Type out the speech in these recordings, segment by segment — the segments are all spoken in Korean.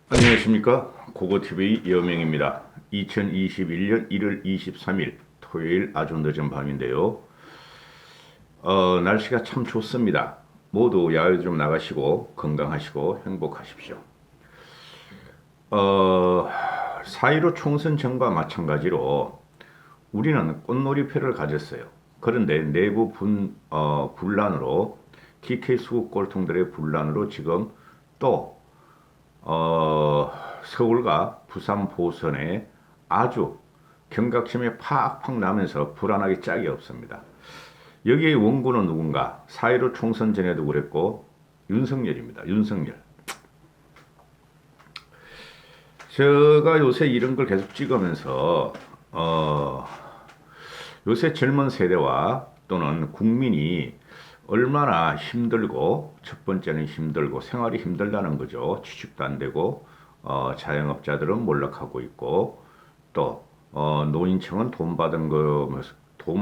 안녕하십니까. 고고TV 여명입니다. 2021년 1월 23일 토요일 아주 늦은 밤인데요. 날씨가 참 좋습니다. 모두 야외 좀 나가시고 건강하시고 행복하십시오. 4.15 총선 전과 마찬가지로 우리는 꽃놀이표를 가졌어요. 그런데 내부 분란으로 TK 수국 꼴통들의 분란으로 지금 또 서울과 부산 보선에 아주 경각심이 팍팍 나면서 불안하기 짝이 없습니다. 여기에 원고는 누군가? 4.15 총선 전에도 그랬고 윤석열입니다. 윤석열. 제가 요새 이런 걸 계속 찍으면서 요새 젊은 세대와 또는 국민이 얼마나 힘들고, 첫 번째는 힘들고 생활이 힘들다는 거죠. 취직도 안 되고 자영업자들은 몰락하고 있고, 또 노인층은 돈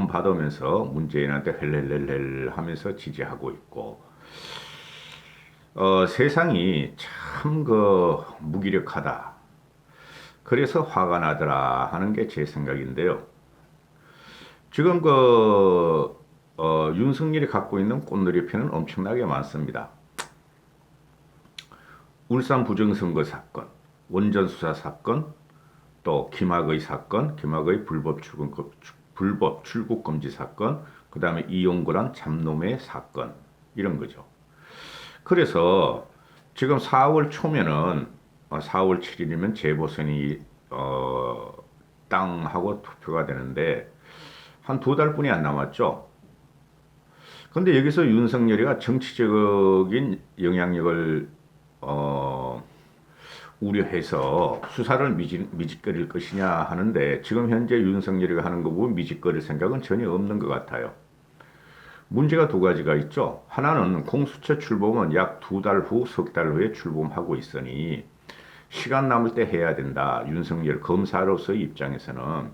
받으면서 문재인한테 헬렐렐렐 하면서 지지하고 있고, 세상이 참 무기력하다. 그래서 화가 나더라 하는 게 제 생각인데요. 지금 윤석열이 갖고 있는 꽃놀이표는 엄청나게 많습니다. 울산 부정선거 사건, 원전 수사 사건, 또 김학의 사건, 김학의 불법 출국 금지 사건, 그 다음에 이용구란 잡놈의 사건, 이런 거죠. 그래서 지금 4월 초면은 4월 7일이면 재보선이 땅하고 투표가 되는데 한 2달뿐이 안 남았죠. 근데 여기서 윤석열이가 정치적인 영향력을 우려해서 수사를 미직거릴 것이냐 하는데, 지금 현재 윤석열이가 하는 거 보면 미직거릴 생각은 전혀 없는 것 같아요. 문제가 2가지가 있죠. 하나는 공수처 출범은 약 2달 후, 3달 후에 출범하고 있으니 시간 남을 때 해야 된다. 윤석열 검사로서의 입장에서는.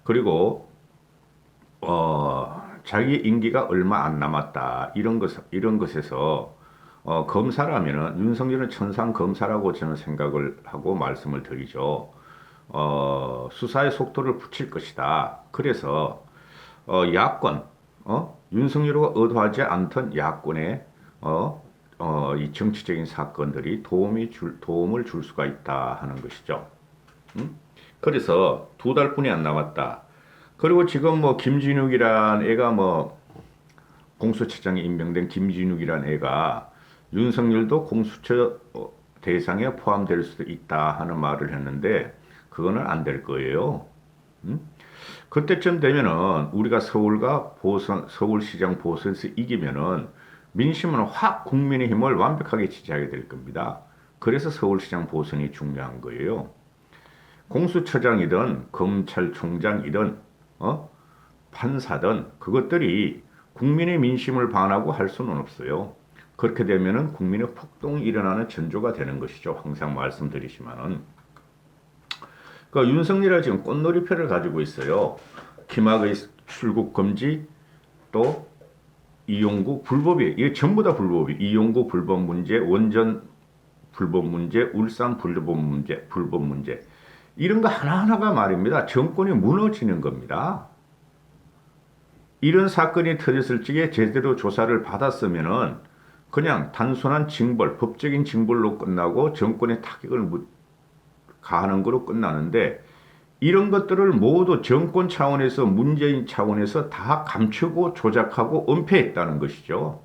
그리고 자기 임기가 얼마 안 남았다. 이런 것에서 검사라면은 윤석열은 천상 검사라고 저는 생각을 하고 말씀을 드리죠. 수사의 속도를 붙일 것이다. 그래서 야권, 윤석열과 의도하지 않던 야권의 이 정치적인 사건들이 도움을 줄 수가 있다 하는 것이죠. 그래서 2달뿐이 안 남았다. 그리고 지금 김진욱이란 애가 공수처장에 임명된 김진욱이란 애가 윤석열도 공수처 대상에 포함될 수도 있다 하는 말을 했는데, 그거는 안 될 거예요. 그때쯤 되면은 우리가 서울시장 보선에서 이기면은 민심은 확 국민의힘을 완벽하게 지지하게 될 겁니다. 그래서 서울시장 보선이 중요한 거예요. 공수처장이든 검찰총장이든 판사든 그것들이 국민의 민심을 반하고 할 수는 없어요. 그렇게 되면은 국민의 폭동이 일어나는 전조가 되는 것이죠. 항상 말씀드리지만은. 윤석열이 지금 꽃놀이표를 가지고 있어요. 김학의 출국 금지, 또 이용구 불법이, 이게 전부 다 불법이. 이용구 불법 문제, 원전 불법 문제, 울산 불법 문제. 이런 거 하나하나가 말입니다. 정권이 무너지는 겁니다. 이런 사건이 터졌을 적에 제대로 조사를 받았으면은 그냥 단순한 징벌, 법적인 징벌로 끝나고 정권의 타격을 가하는 거로 끝나는데, 이런 것들을 모두 정권 차원에서, 문재인 차원에서 다 감추고 조작하고 은폐했다는 것이죠.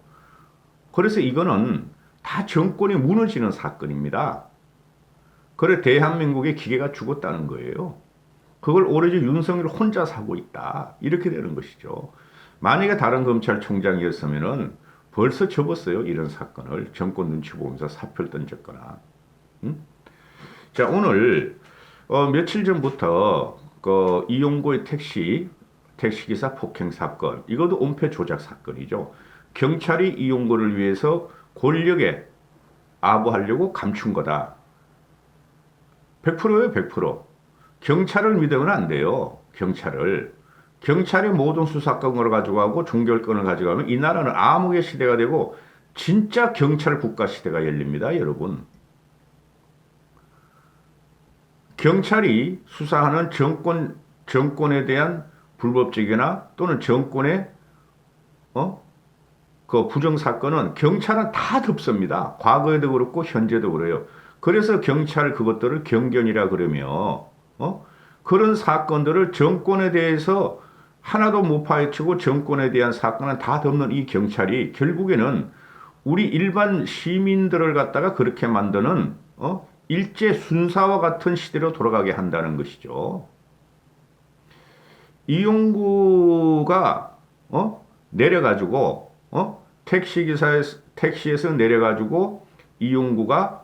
그래서 이거는 다 정권이 무너지는 사건입니다. 그래 대한민국의 기계가 죽었다는 거예요. 그걸 오로지 윤석열 혼자 사고 있다. 이렇게 되는 것이죠. 만약에 다른 검찰총장이었으면은 벌써 접었어요. 이런 사건을. 정권 눈치 보면서 사표를 던졌거나. 자, 오늘 며칠 전부터 이용구의 택시기사 폭행 사건, 이것도 은폐 조작 사건이죠. 경찰이 이용구를 위해서 권력에 아부하려고 감춘 거다. 100%예요, 100%. 경찰을 믿으면 안 돼요. 경찰이 모든 수사권을 가져가고 종결권을 가져가면 이 나라는 암흑의 시대가 되고 진짜 경찰 국가 시대가 열립니다, 여러분. 경찰이 수사하는 정권에 대한 불법적이나 또는 정권의 그 부정 사건은 경찰은 다 덮습니다. 과거에도 그렇고 현재도 그래요. 그래서 경찰 그것들을 경견이라 그러며 그런 사건들을 정권에 대해서 하나도 못 파헤치고 정권에 대한 사건은 다 덮는 이 경찰이 결국에는 우리 일반 시민들을 갖다가 그렇게 만드는 일제 순사와 같은 시대로 돌아가게 한다는 것이죠. 이용구가 내려가지고 택시에서 내려가지고 이용구가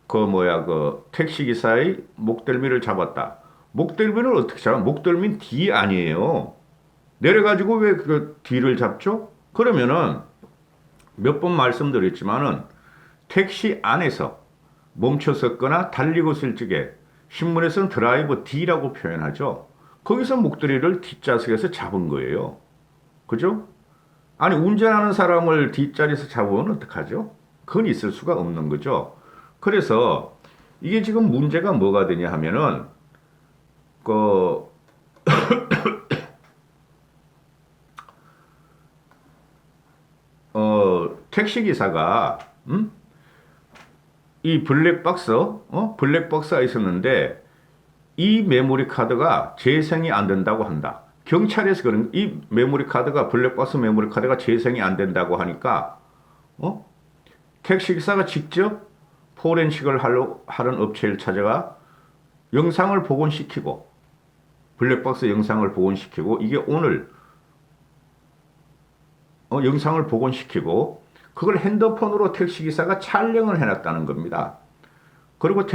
그 택시기사의 목덜미를 잡았다. 목덜미를 어떻게 잡아? 목덜미는 뒤 아니에요. 내려가지고 왜 그 뒤를 잡죠? 그러면은 몇 번 말씀드렸지만은 택시 안에서 멈춰섰거나 달리고 있을 적에 신문에서는 드라이브 D라고 표현하죠. 거기서 목도리를 뒷좌석에서 잡은 거예요. 그죠? 아니 운전하는 사람을 뒷자리에서 잡으면 어떡하죠? 그건 있을 수가 없는 거죠. 그래서 이게 지금 문제가 뭐가 되냐 하면은 그 택시 기사가 이 블랙박스가 있었는데 이 메모리 카드가 재생이 안 된다고 한다. 경찰에서 그런 이 메모리 카드가 블랙박스 메모리 카드가 재생이 안 된다고 하니까 택시 기사가 직접 포렌식을 하는 업체를 찾아가 영상을 복원시키고 블랙박스 영상을 복원시키고 이게 오늘 영상을 복원시키고 그걸 핸드폰으로 택시기사가 촬영을 해놨다는 겁니다. 그리고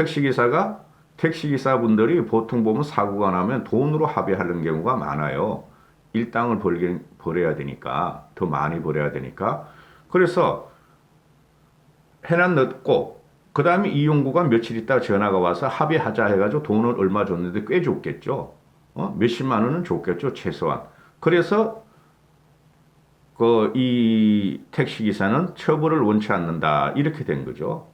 택시기사분들이 보통 보면 사고가 나면 돈으로 합의하는 경우가 많아요. 일당을 벌어야 되니까, 더 많이 벌어야 되니까. 그래서 해놨고, 그 다음에 이용구가 며칠 있다가 전화가 와서 합의하자 해가지고 돈을 얼마 줬는데 꽤 줬겠죠. 몇십만 원은 줬겠죠, 최소한. 그래서 이 택시기사는 처벌을 원치 않는다. 이렇게 된 거죠.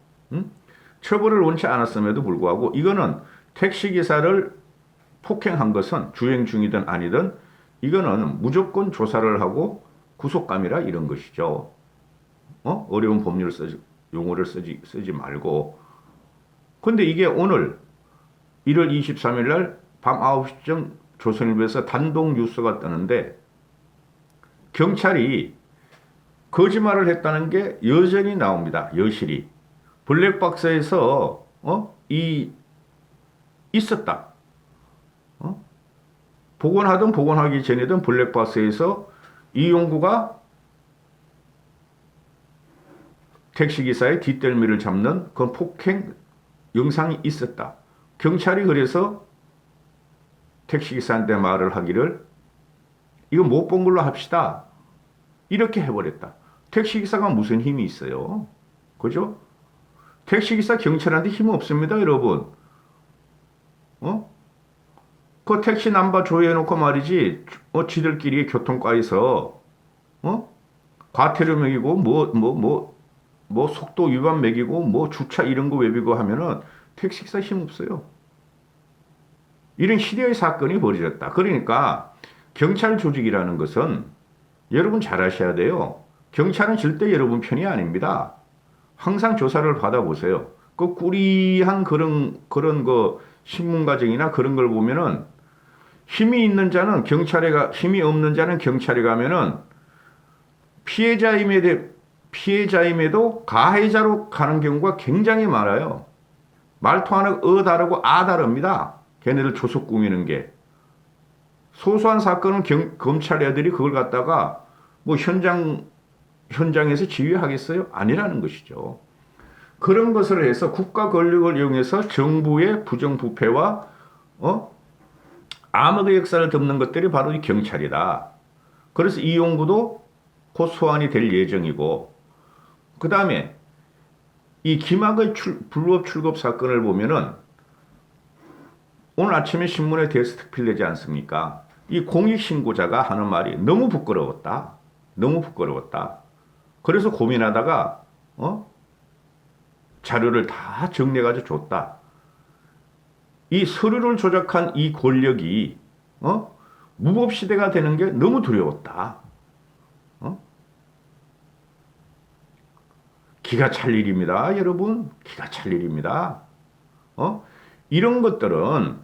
처벌을 원치 않았음에도 불구하고 이거는 택시기사를 폭행한 것은 주행 중이든 아니든 이거는 무조건 조사를 하고 구속감이라 이런 것이죠. 어려운 법률 용어를 쓰지 말고. 근데 이게 오늘 1월 23일 날 밤 9시쯤 조선일보에서 단독 뉴스가 뜨는데 경찰이 거짓말을 했다는 게 여전히 나옵니다. 여실히. 블랙박스에서 있었다. 복원하든 복원하기 전이든 블랙박스에서 이용구가 택시기사의 뒷덜미를 잡는 그 폭행 영상이 있었다. 경찰이 그래서 택시기사한테 말을 하기를 이거 못 본 걸로 합시다. 이렇게 해버렸다. 택시기사가 무슨 힘이 있어요? 그죠? 택시기사 경찰한테 힘 없습니다, 여러분. 그 택시 남바 조회해놓고 말이지, 지들끼리 교통과에서, 과태료 매기고, 속도 위반 매기고, 주차 이런 거 외비고 하면은 택시기사 힘 없어요. 이런 시대의 사건이 벌어졌다. 그러니까, 경찰 조직이라는 것은 여러분 잘 아셔야 돼요. 경찰은 절대 여러분 편이 아닙니다. 항상 조사를 받아보세요. 그 꾸리한 그런 그 신문 과정이나 그런 걸 보면은 힘이 있는 자는 힘이 없는 자는 경찰에 가면은 피해자임에도 가해자로 가는 경우가 굉장히 많아요. 말투 하나 다르고 다릅니다. 걔네들 조속 꾸미는 게. 소소한 사건은 검찰 애들이 그걸 갖다가 뭐 현장에서 지휘하겠어요? 아니라는 것이죠. 그런 것을 해서 국가 권력을 이용해서 정부의 부정부패와 암흑의 역사를 덮는 것들이 바로 이 경찰이다. 그래서 이용구도 곧 소환이 될 예정이고 그 다음에 이 김학의 불법 출급 사건을 보면은 오늘 아침에 신문에 데스크필되지 않습니까? 이 공익신고자가 하는 말이 너무 부끄러웠다. 너무 부끄러웠다. 그래서 고민하다가 자료를 다 정리해가지고 줬다. 이 서류를 조작한 이 권력이 무법시대가 되는 게 너무 두려웠다. 기가 찰 일입니다, 여러분. 기가 찰 일입니다. 이런 것들은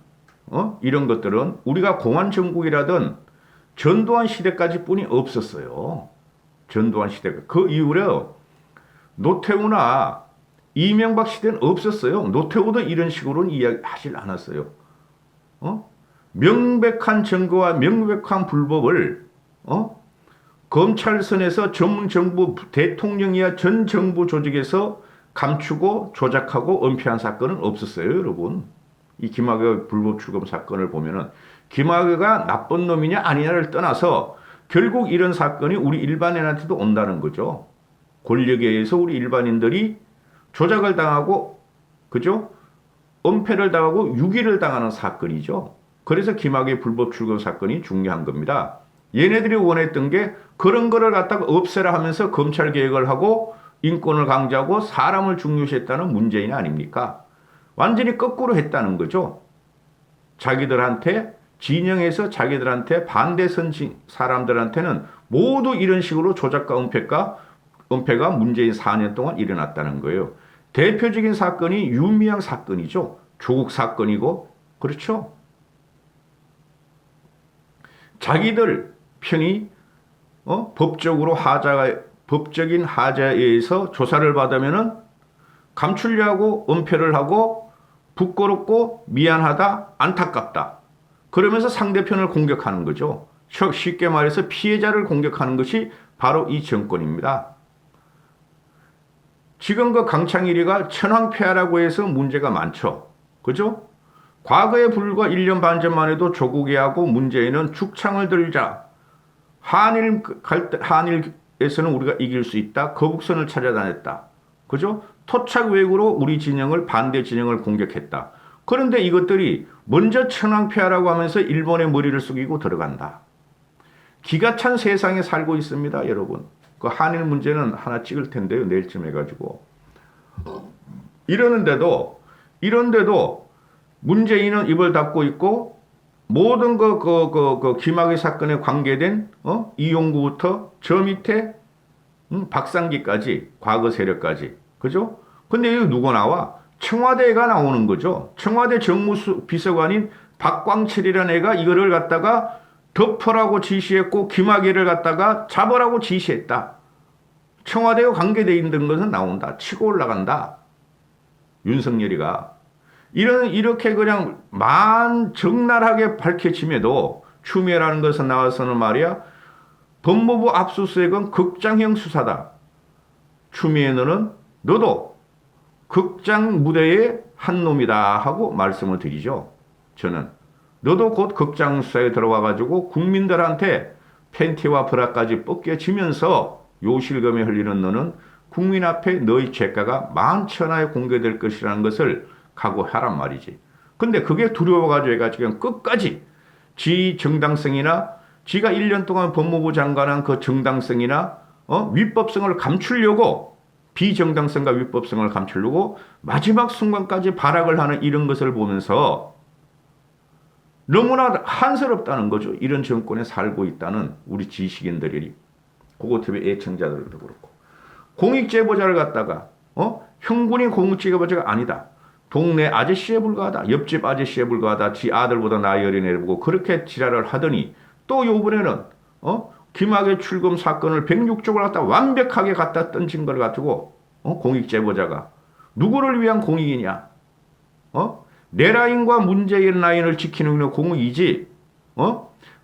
이런 것들은 우리가 공안정국이라든 전두환 시대까지 뿐이 없었어요. 전두환 시대가. 그 이후에 노태우나 이명박 시대는 없었어요. 노태우도 이런 식으로는 이야기하질 않았어요. 명백한 증거와 명백한 불법을 검찰선에서 전문정부 대통령이야 전 정부 조직에서 감추고 조작하고 은폐한 사건은 없었어요, 여러분. 이 김학의 불법 출금 사건을 보면은 김학의가 나쁜 놈이냐 아니냐를 떠나서 결국 이런 사건이 우리 일반인한테도 온다는 거죠. 권력에 의해서 우리 일반인들이 조작을 당하고, 그죠? 은폐를 당하고 유기를 당하는 사건이죠. 그래서 김학의 불법 출금 사건이 중요한 겁니다. 얘네들이 원했던 게 그런 거를 갖다가 없애라 하면서 검찰 개혁을 하고 인권을 강조하고 사람을 중요시했다는 문재인 아닙니까? 완전히 거꾸로 했다는 거죠. 자기들한테 진영에서 자기들한테 반대선 사람들한테는 모두 이런 식으로 조작과 은폐가 문재인 4년 동안 일어났다는 거예요. 대표적인 사건이 유미양 사건이죠. 조국 사건이고, 그렇죠? 자기들 편이 법적으로 법적인 하자에 의해서 조사를 받으면은 감추려고 은폐를 하고 부끄럽고 미안하다, 안타깝다. 그러면서 상대편을 공격하는 거죠. 쉽게 말해서 피해자를 공격하는 것이 바로 이 정권입니다. 지금 그 강창일이가 천황폐하라고 해서 문제가 많죠. 그죠? 과거에 불과 1년 반 전만 해도 조국이하고 문재인은 죽창을 들자. 한일에서는 우리가 이길 수 있다. 거북선을 찾아다녔다. 그죠? 토착 외구로 우리 진영을 반대 진영을 공격했다. 그런데 이것들이 먼저 천황폐하라고 하면서 일본의 머리를 숙이고 들어간다. 기가 찬 세상에 살고 있습니다, 여러분. 그 한일 문제는 하나 찍을 텐데요, 내일쯤 해가지고. 이러는데도 문재인은 입을 닫고 있고 모든 김학의 사건에 관계된 이용구부터 저 밑에 박상기까지 과거 세력까지, 그죠? 근데 여기 누가 나와? 청와대가 나오는 거죠. 청와대 정무비서관인 박광철이라는 애가 이거를 갖다가 덮으라고 지시했고 김학의를 갖다가 잡으라고 지시했다. 청와대와 관계되어 있는 것은 나온다. 치고 올라간다. 윤석열이가. 이렇게 그냥 적나라하게 밝혀짐에도 추미애라는 것은 나와서는 말이야. 법무부 압수수색은 극장형 수사다. 추미애 너도 극장 무대의 한 놈이다 하고 말씀을 드리죠. 저는. 너도 곧 극장 수사에 들어와가지고 국민들한테 팬티와 브라까지 벗겨지면서 요실금에 흘리는 너는 국민 앞에 너의 죄가가 만천하에 공개될 것이라는 것을 각오하란 말이지. 근데 그게 두려워가지고 해가지고 끝까지 지 정당성이나 지가 1년 동안 법무부 장관한 그 정당성이나 위법성을 감추려고 비정당성과 위법성을 감추려고 마지막 순간까지 발악을 하는 이런 것을 보면서 너무나 한스럽다는 거죠. 이런 정권에 살고 있다는 우리 지식인들이. 고고TV 애청자들도 그렇고. 공익제보자를 갖다가 형군이 공익제보자가 아니다. 동네 아저씨에 불과하다. 옆집 아저씨에 불과하다. 지 아들보다 나이 어린 애를 보고 그렇게 지랄을 하더니 또 요번에는 김학의 출금 사건을 106쪽을 갖다 완벽하게 갖다 던진 걸 가지고 공익제보자가 누구를 위한 공익이냐? 내 라인과 문재인 라인을 지키는 게 공익이지.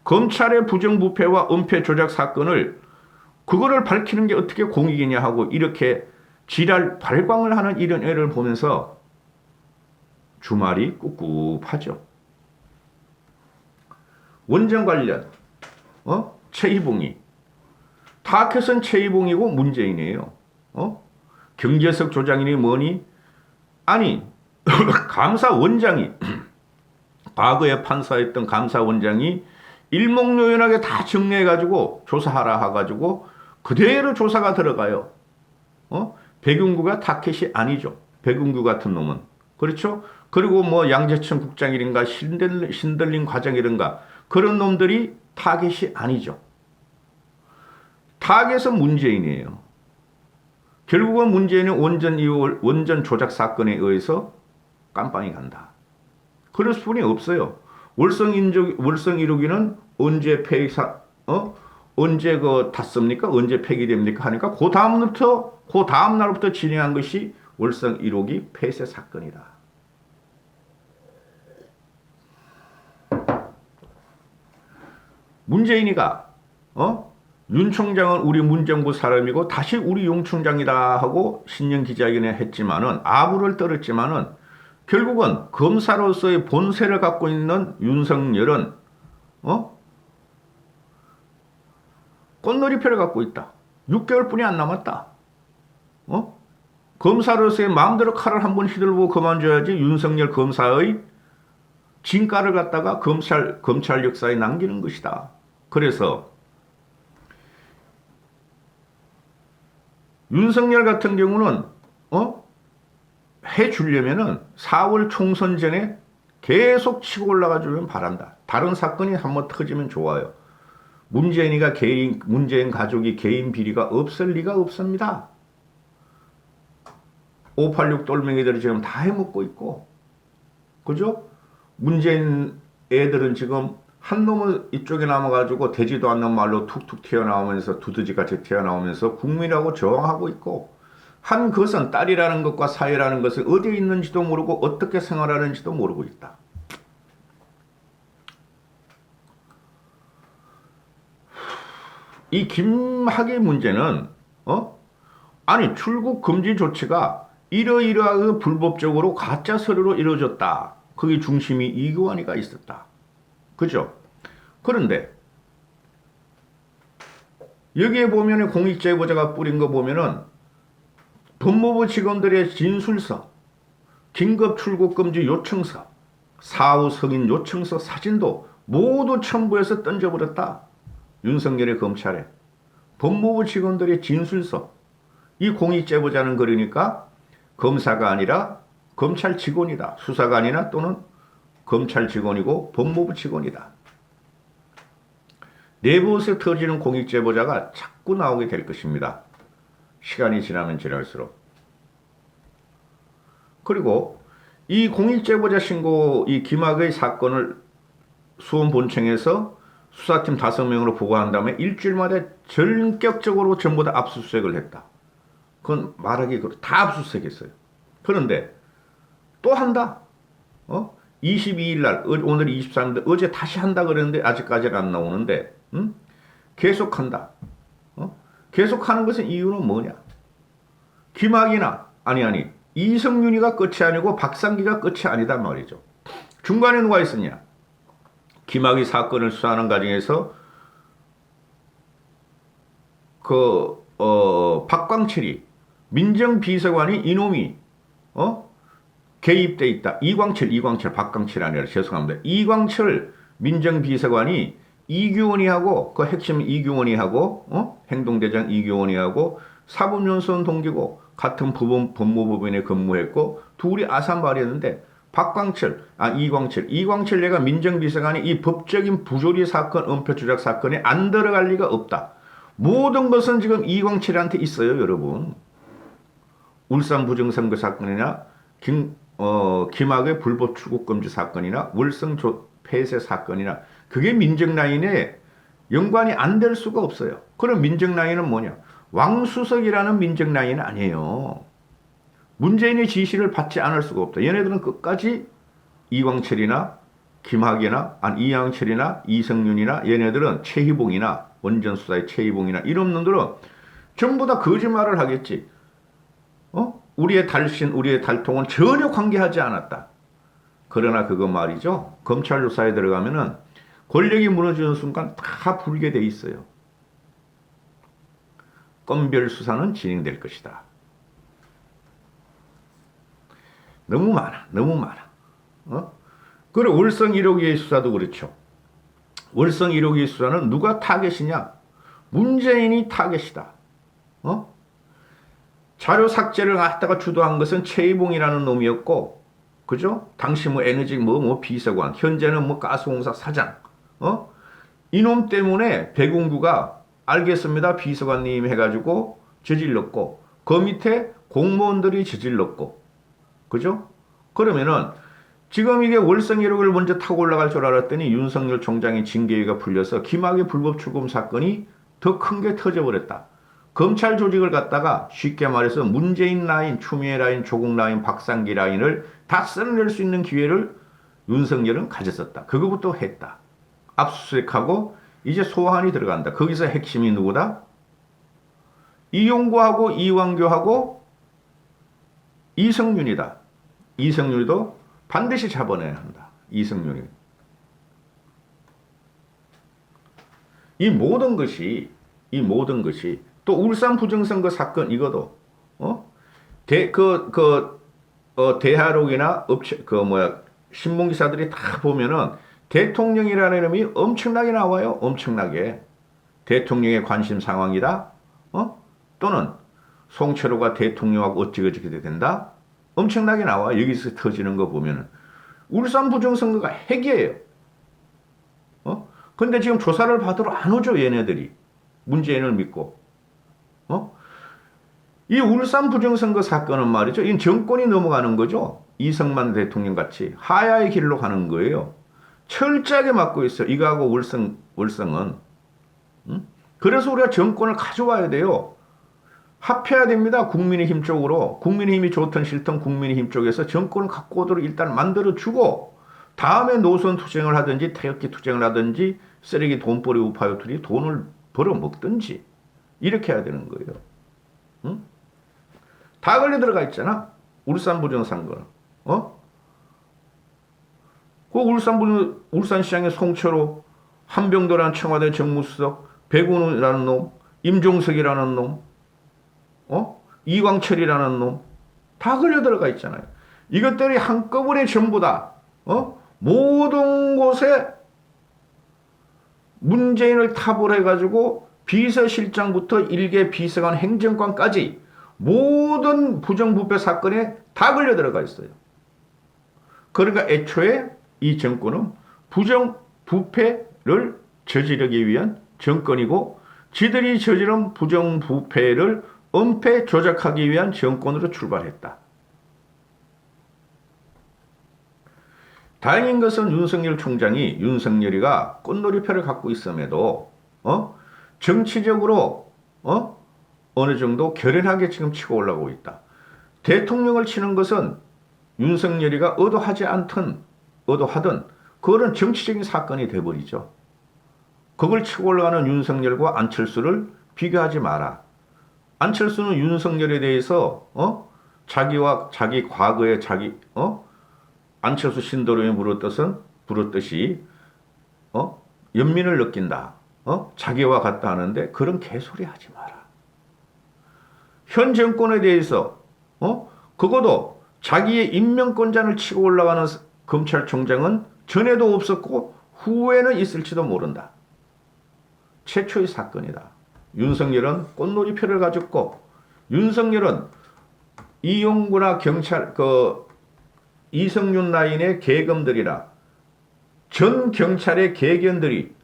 검찰의 부정부패와 은폐 조작 사건을 그거를 밝히는 게 어떻게 공익이냐 하고 이렇게 지랄 발광을 하는 이런 애를 보면서 주말이 꿉꿉하죠. 원전 관련 최희봉이 타켓은 최희봉이고 문재인이에요. 경제석 조장이니 뭐니? 아니 감사원장이 과거에 판사했던 감사원장이 일목요연하게 다 정리해가지고 조사하라 해가지고 그대로 조사가 들어가요. 백운구가 타켓이 아니죠. 백운구 같은 놈은. 그렇죠? 그리고 뭐 양재천 국장이든가 신들린 과장이든가 그런 놈들이 타겟이 아니죠. 타겟은 문재인이에요. 결국은 문재인은 원전 조작 사건에 의해서 깜빵이 간다. 그럴 수뿐이 없어요. 월성 1호기는 언제 언제 닿습니까? 언제 폐기됩니까? 하니까 그 다음 날부터 진행한 것이 월성 1호기 폐쇄 사건이다. 문재인이가 윤 총장은 우리 문정부 사람이고 다시 우리 용 총장이다 하고 신년 기자회견에 했지만은 아부를 떨었지만은 결국은 검사로서의 본세를 갖고 있는 윤석열은 꽃놀이표를 갖고 있다. 6개월뿐이 안 남았다. 검사로서의 마음대로 칼을 한번 휘둘고 그만둬야지 윤석열 검사의 진가를 갖다가 검찰 역사에 남기는 것이다. 그래서 윤석열 같은 경우는 해주려면은 4월 총선 전에 계속 치고 올라가 주면 바란다. 다른 사건이 한번 터지면 좋아요. 문재인 가족이 개인 비리가 없을 리가 없습니다. 586 똘맹이들이 지금 다 해먹고 있고, 그죠? 문재인 애들은 지금 한 놈은 이쪽에 남아가지고 되지도 않는 말로 툭툭 튀어나오면서 두더지같이 튀어나오면서 국민하고 저항하고 있고, 한 것은 딸이라는 것과 사회라는 것은 어디에 있는지도 모르고 어떻게 생활하는지도 모르고 있다. 이 김학의 문제는 아니 출국 금지 조치가 이러이러하게 불법적으로 가짜 서류로 이루어졌다. 거기 중심이 이규환이가 있었다. 그죠? 그런데 여기에 보면 공익제보자가 뿌린 거 보면은 법무부 직원들의 진술서, 긴급 출국 금지 요청서, 사후 승인 요청서 사진도 모두 첨부해서 던져버렸다. 윤석열의 검찰에. 법무부 직원들의 진술서. 이 공익제보자는 그러니까 검사가 아니라 검찰 직원이다. 수사관이나 또는 검찰 직원이고 법무부 직원이다. 내부에서 터지는 공익제보자가 자꾸 나오게 될 것입니다. 시간이 지나면 지날수록. 그리고 이 공익제보자 신고 이 김학의 사건을 수원본청에서 수사팀 5명으로 보고한 다음에 일주일마다 전격적으로 전부 다 압수수색을 했다. 그건 말하기 다 압수수색했어요. 그런데 또 한다. 22일 날, 오늘 23일, 어제 다시 한다 그랬는데 아직까지는 안 나오는데, 계속한다. 계속하는 것은 이유는 뭐냐? 김학이나, 아니, 이성윤이가 끝이 아니고 박상기가 끝이 아니다 말이죠. 중간에 누가 있었냐? 김학의 사건을 수사하는 과정에서 박광철이 민정비서관이 이놈이 개입돼 있다. 이광철 박광철이 아니라 죄송합니다. 이광철 민정비서관이 이규원이하고 그 핵심 이규원이하고 행동대장 이규원이하고 사법연수원 동기고 같은 법무법인에 근무했고 둘이 아산발이었는데 이광철 내가 민정비서관이 이 법적인 부조리 사건, 은폐 조작 사건에 안 들어갈 리가 없다. 모든 것은 지금 이광철한테 있어요, 여러분. 울산 부정선거 사건이나 김학의 불법 출국 금지 사건이나 월성 폐쇄 사건이나 그게 민정 라인에 연관이 안 될 수가 없어요. 그럼 민정 라인은 뭐냐? 왕수석이라는 민정 라인은 아니에요. 문재인의 지시를 받지 않을 수가 없다. 얘네들은 끝까지 이광철이나 김학이나 이양철이나 이성윤이나 얘네들은 최희봉이나 원전수사의 최희봉이나 이런 놈들은 전부 다 거짓말을 하겠지. 우리의 달신, 우리의 달통은 전혀 관계하지 않았다. 그러나 그거 말이죠. 검찰 조사에 들어가면은 권력이 무너지는 순간 다 불게 돼 있어요. 건별 수사는 진행될 것이다. 너무 많아. 그리고 월성 1호기의 수사도 그렇죠. 월성 1호기의 수사는 누가 타겟이냐? 문재인이 타겟이다. 자료 삭제를 갖다가 주도한 것은 최희봉이라는 놈이었고, 그죠? 당시 뭐 에너지 뭐 비서관, 현재는 뭐 가스공사 사장, 어? 이놈 때문에 배공구가 알겠습니다. 비서관님 해가지고 저질렀고, 그 밑에 공무원들이 저질렀고, 그죠? 그러면은 지금 이게 월성 1호를 먼저 타고 올라갈 줄 알았더니 윤석열 총장의 징계위가 풀려서 김학의 불법 출금 사건이 더 큰 게 터져버렸다. 검찰 조직을 갖다가 쉽게 말해서 문재인 라인, 추미애 라인, 조국 라인, 박상기 라인을 다 쓸어낼 수 있는 기회를 윤석열은 가졌었다. 그거부터 했다. 압수수색하고 이제 소환이 들어간다. 거기서 핵심이 누구다? 이용구하고 이완규하고 이성윤이다. 이성윤도 반드시 잡아내야 한다. 이성윤이. 이 모든 것이 또 울산 부정선거 사건 이거도 대하록이나 업체 신문 기사들이 다 보면은 대통령이라는 이름이 엄청나게 나와요. 엄청나게. 대통령의 관심 상황이다. 또는 송철호가 대통령하고 어찌어찌게 된다. 엄청나게 나와. 여기서 터지는 거 보면은 울산 부정선거가 핵이에요. 근데 지금 조사를 받으러 안 오죠, 얘네들이. 문재인을 믿고. 이 울산 부정선거 사건은 말이죠. 이 정권이 넘어가는 거죠. 이승만 대통령 같이 하야의 길로 가는 거예요. 철저하게 막고 있어요. 이거하고 월성은. 그래서 우리가 정권을 가져와야 돼요. 합해야 됩니다. 국민의힘 쪽으로. 국민의힘이 좋든 싫든 국민의힘 쪽에서 정권을 갖고 오도록 일단 만들어주고 다음에 노선 투쟁을 하든지 태극기 투쟁을 하든지 쓰레기 돈벌이 우파요들이 돈을 벌어먹든지 이렇게 해야 되는 거예요. 응? 다 걸려 들어가 있잖아. 울산 부정선거는. 그 울산시장의 송철호, 한병도라는 청와대 정무수석, 백운우라는 놈, 임종석이라는 놈, 이광철이라는 놈, 다 걸려 들어가 있잖아요. 이것들이 한꺼번에 전부 다, 모든 곳에 문재인을 탑을해가지고 비서실장부터 일개 비서관 행정관까지 모든 부정부패 사건에 다 걸려 들어가 있어요. 그러니까 애초에 이 정권은 부정부패를 저지르기 위한 정권이고 지들이 저지른 부정부패를 은폐 조작하기 위한 정권으로 출발했다. 다행인 것은 윤석열이가 꽃놀이표를 갖고 있음에도 정치적으로 어느 정도 결연하게 지금 치고 올라오고 있다. 대통령을 치는 것은 윤석열이가 의도하든 그거는 정치적인 사건이 돼버리죠. 그걸 치고 올라가는 윤석열과 안철수를 비교하지 마라. 안철수는 윤석열에 대해서 자기와 자기 과거에 안철수 신도림이 물었듯이 연민을 느낀다. 자기와 같다 하는데 그런 개소리 하지 마라. 현 정권에 대해서 그것도 자기의 임명권자를 치고 올라가는 검찰총장은 전에도 없었고 후에는 있을지도 모른다. 최초의 사건이다. 윤석열은 꽃놀이표를 가졌고 윤석열은 이용구나 경찰 이성윤 라인의 계검들이라 전 경찰의 계견들이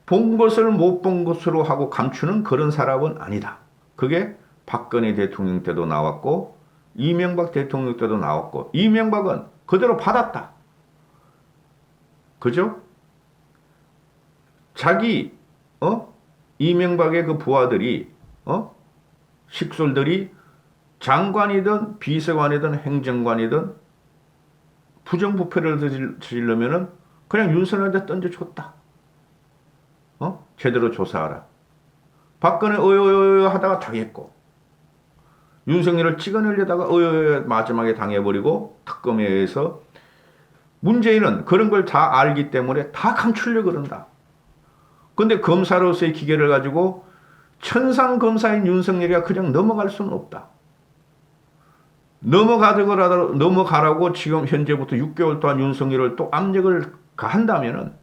본 것을 못 본 것으로 하고 감추는 그런 사람은 아니다. 그게 박근혜 대통령 때도 나왔고 이명박 대통령 때도 나왔고 이명박은 그대로 받았다. 그죠? 자기 이명박의 그 부하들이 식솔들이 장관이든 비서관이든 행정관이든 부정부패를 저지르면은 그냥 윤석열한테 던져줬다. 제대로 조사하라. 박근혜 어여여여 하다가 당했고 윤석열을 찍어내려다가 어여여여 마지막에 당해버리고 특검에 의해서 문재인은 그런 걸 다 알기 때문에 다 감추려고 그런다. 근데 검사로서의 기계를 가지고 천상 검사인 윤석열이가 그냥 넘어갈 수는 없다. 넘어가라고 지금 현재부터 6개월 동안 윤석열을 또 압력을 가한다면은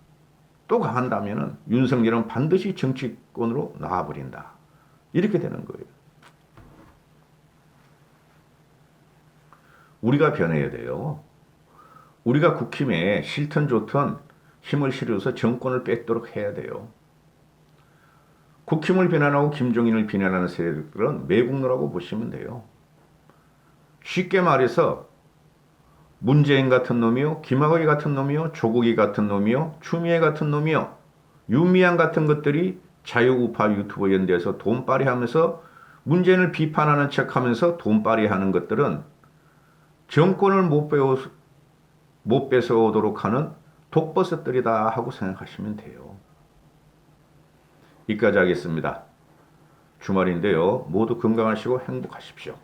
윤석열은 반드시 정치권으로 나와버린다. 이렇게 되는 거예요. 우리가 변해야 돼요. 우리가 국힘에 싫든 좋든 힘을 실어서 정권을 뺏도록 해야 돼요. 국힘을 비난하고 김종인을 비난하는 세력들은 매국노라고 보시면 돼요. 쉽게 말해서 문재인 같은 놈이요, 김학의 같은 놈이요, 조국이 같은 놈이요, 추미애 같은 놈이요, 윤미향 같은 것들이 자유우파 유튜버 연대에서 돈빨이 하면서 문재인을 비판하는 척하면서 돈빨이 하는 것들은 정권을 못 뺏어오도록 하는 독버섯들이다 하고 생각하시면 돼요. 여기까지 하겠습니다. 주말인데요. 모두 건강하시고 행복하십시오.